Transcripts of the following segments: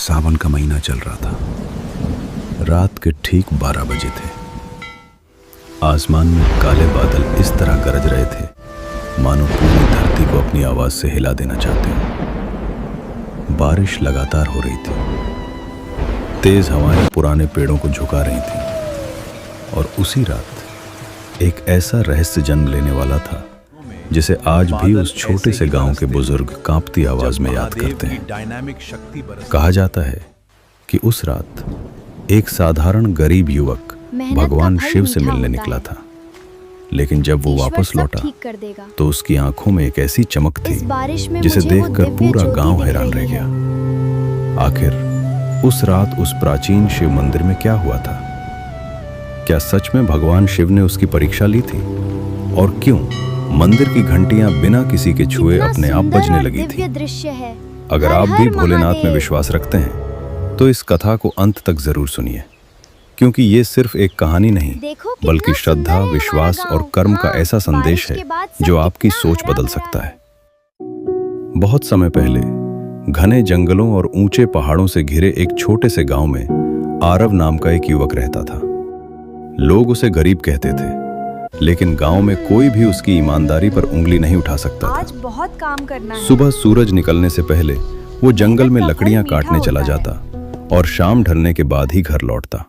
सावन का महीना चल रहा था। रात के ठीक 12 बजे थे। आसमान में काले बादल इस तरह गरज रहे थे मानो पूरी धरती को अपनी आवाज से हिला देना चाहते हैं। बारिश लगातार हो रही थी। तेज हवाएं पुराने पेड़ों को झुका रही थीं। और उसी रात एक ऐसा रहस्य जन्म लेने वाला था जिसे आज भी उस छोटे से गांव के बुजुर्ग कांपती आवाज में याद करते हैं। कहा जाता है कि उस रात एक साधारण गरीब युवक भगवान शिव से मिलने निकला था, लेकिन जब वो वापस लौटा तो उसकी आंखों में एक ऐसी चमक थी जिसे देखकर पूरा गांव हैरान रह गया। आखिर उस रात उस प्राचीन शिव मंदिर में क्या हुआ था? क्या सच में भगवान शिव ने उसकी परीक्षा ली थी? और क्यों मंदिर की घंटियां बिना किसी के छुए अपने आप बजने लगी थी? अगर आप भी भोलेनाथ में विश्वास रखते हैं तो इस कथा को अंत तक जरूर सुनिए, क्योंकि ये सिर्फ एक कहानी नहीं बल्कि श्रद्धा, विश्वास और कर्म का ऐसा संदेश है जो आपकी सोच बदल सकता है। बहुत समय पहले घने जंगलों और ऊंचे पहाड़ों से घिरे एक छोटे से गांव में आरव नाम का एक युवक रहता था। लोग उसे गरीब कहते थे, लेकिन गांव में कोई भी उसकी ईमानदारी पर उंगली नहीं उठा सकता था। आज बहुत काम करना है। सुबह सूरज निकलने से पहले वो जंगल में लकड़ियां काटने चला जाता और शाम ढलने के बाद ही घर लौटता।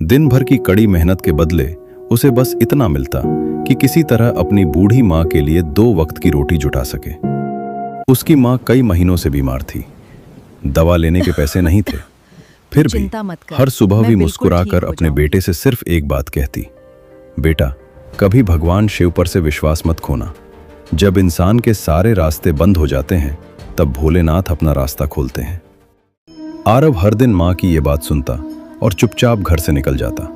दिन भर की कड़ी मेहनत के बदले उसे बस इतना मिलता कि किसी तरह अपनी बूढ़ी माँ के लिए 2 वक्त की रोटी जुटा सके। उसकी माँ कई महीनों से बीमार थी। दवा लेने के पैसे नहीं थे, फिर भी हर सुबह भी मुस्कुराकर अपने बेटे से सिर्फ एक बात कहती, बेटा, कभी भगवान शिव पर से विश्वास मत खोना। जब इंसान के सारे रास्ते बंद हो जाते हैं तब भोलेनाथ अपना रास्ता खोलते हैं। आरव हर दिन माँ की ये बात सुनता और चुपचाप घर से निकल जाता,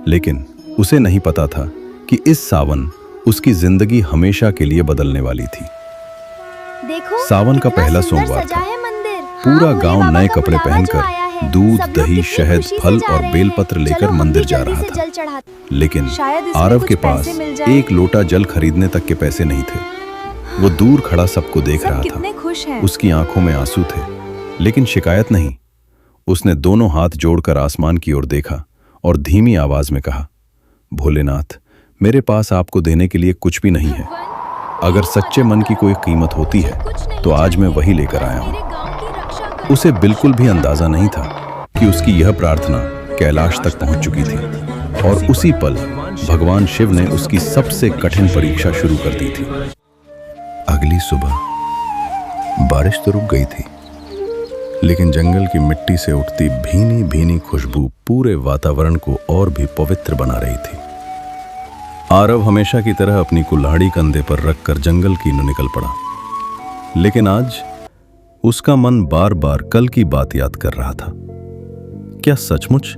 लेकिन उसे नहीं पता था कि इस सावन उसकी जिंदगी हमेशा के लिए बदलने वाली थी। सावन का पहला सोमवार था। पूरा गांव नए कपड़े पहनकर दूध, दही, शहद, फल और बेलपत्र लेकर मंदिर जा रहा था, लेकिन आरव के पास एक लोटा जल खरीदने तक के पैसे नहीं थे। वो दूर खड़ा सबको देख रहा था। उसकी आंखों में आंसू थे, लेकिन शिकायत नहीं। उसने दोनों हाथ जोड़कर आसमान की ओर देखा और धीमी आवाज में कहा, भोलेनाथ, मेरे पास आपको देने के लिए कुछ भी नहीं है। अगर सच्चे मन की कोई कीमत होती है तो आज मैं वही लेकर आया हूं। उसे बिल्कुल भी अंदाजा नहीं था कि उसकी यह प्रार्थना कैलाश तक पहुंच चुकी थी, और उसी पल भगवान शिव ने उसकी सबसे कठिन परीक्षा शुरू कर दी थी। अगली सुबह बारिश तो रुक गई थी, लेकिन जंगल की मिट्टी से उठती भीनी भीनी खुशबू पूरे वातावरण को और भी पवित्र बना रही थी। आरव हमेशा की तरह अपनी कुल्हाड़ी कंधे पर रखकर जंगल की ओर निकल पड़ा, लेकिन आज उसका मन बार बार कल की बात याद कर रहा था। क्या सचमुच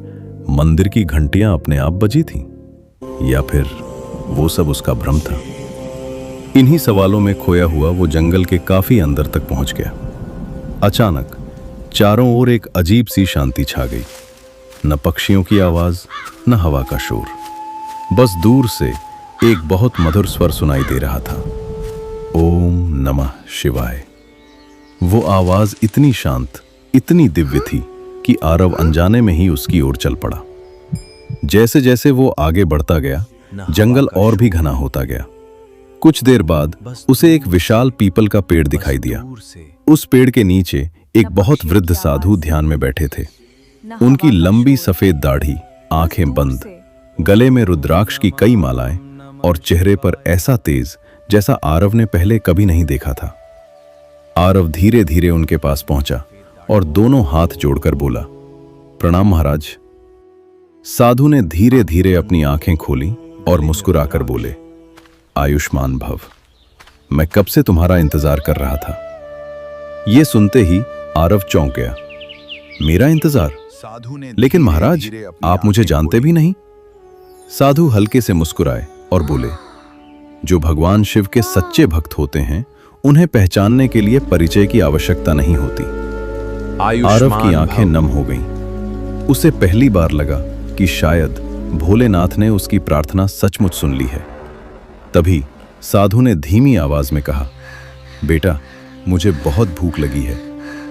मंदिर की घंटियां अपने आप बजी थीं? या फिर वो सब उसका भ्रम था? इन्हीं सवालों में खोया हुआ वो जंगल के काफी अंदर तक पहुंच गया। अचानक चारों ओर एक अजीब सी शांति छा गई। न पक्षियों की आवाज, न हवा का शोर, बस दूर से एक बहुत मधुर स्वर सुनाई दे रहा था, ओम नमः शिवाय। वो आवाज इतनी शांत, इतनी दिव्य थी कि आरव अनजाने में ही उसकी ओर चल पड़ा। जैसे जैसे वो आगे बढ़ता गया, जंगल और भी घना होता गया। कुछ देर बाद उसे एक विशाल पीपल का पेड़ दिखाई दिया। उस पेड़ के नीचे एक बहुत वृद्ध साधु ध्यान में बैठे थे। उनकी लंबी सफेद दाढ़ी, आंखें बंद, गले में रुद्राक्ष की कई मालाएं और चेहरे पर ऐसा तेज जैसा आरव ने पहले कभी नहीं देखा था। आरव धीरे धीरे उनके पास पहुंचा और दोनों हाथ जोड़कर बोला, प्रणाम महाराज। साधु ने धीरे धीरे अपनी आंखें खोली और मुस्कुराकर बोले, आयुष्मान भव। मैं कब से तुम्हारा इंतजार कर रहा था। ये सुनते ही आरव चौंक गया। मेरा इंतजार? लेकिन महाराज, आप मुझे जानते भी नहीं। साधु हल्के से मुस्कुराए और बोले, जो भगवान शिव के सच्चे भक्त होते हैं उन्हें पहचानने के लिए परिचय की आवश्यकता नहीं होती। आरव की आंखें नम हो गईं। उसे पहली बार लगा कि शायद भोलेनाथ ने उसकी प्रार्थना सचमुच सुन ली है। तभी साधु ने धीमी आवाज में कहा, बेटा, मुझे बहुत भूख लगी है,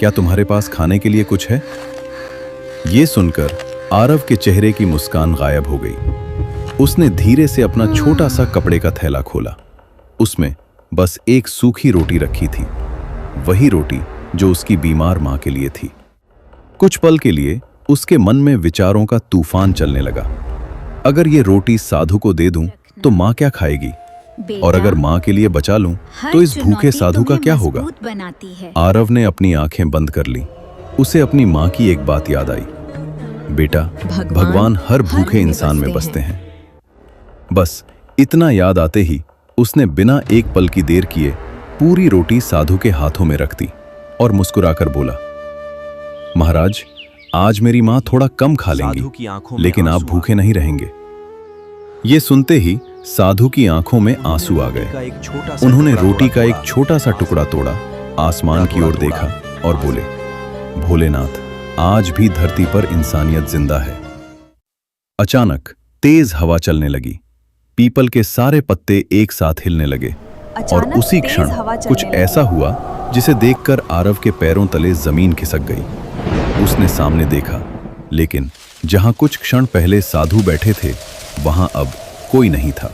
क्या तुम्हारे पास खाने के लिए कुछ है? ये सुनकर आरव के चेहरे की मुस्कान गायब हो गई। उसने धीरे से अपना छोटा सा कपड़े का थैला खोला। उसमें बस एक सूखी रोटी रखी थी, वही रोटी जो उसकी बीमार मां के लिए थी। कुछ पल के लिए उसके मन में विचारों का तूफान चलने लगा। अगर ये रोटी साधु को दे दूं तो मां क्या खाएगी, और अगर मां के लिए बचा लूं तो इस भूखे साधु का क्या होगा? आरव ने अपनी आंखें बंद कर लीं। उसे अपनी मां की एक बात याद आई, बेटा, भगवान हर भूखे इंसान में बसते हैं। बस इतना याद आते ही उसने बिना एक पल की देर किए पूरी रोटी साधु के हाथों में रख दी और मुस्कुराकर बोला, महाराज, आज मेरी मां थोड़ा कम खा लेंगी, लेकिन आप भूखे नहीं रहेंगे। ये सुनते ही साधु की आंखों में आंसू आ गए। उन्होंने रोटी का एक छोटा सा टुकड़ा तोड़ा, आसमान की ओर देखा और बोले, भोलेनाथ, आज भी धरती पर इंसानियत जिंदा है। अचानक तेज हवा चलने लगी। पीपल के सारे पत्ते एक साथ हिलने लगे और उसी क्षण कुछ ऐसा हुआ जिसे देखकर आरव के पैरों तले जमीन खिसक गई। उसने सामने देखा, लेकिन जहां कुछ क्षण पहले साधु बैठे थे वहां अब कोई नहीं था।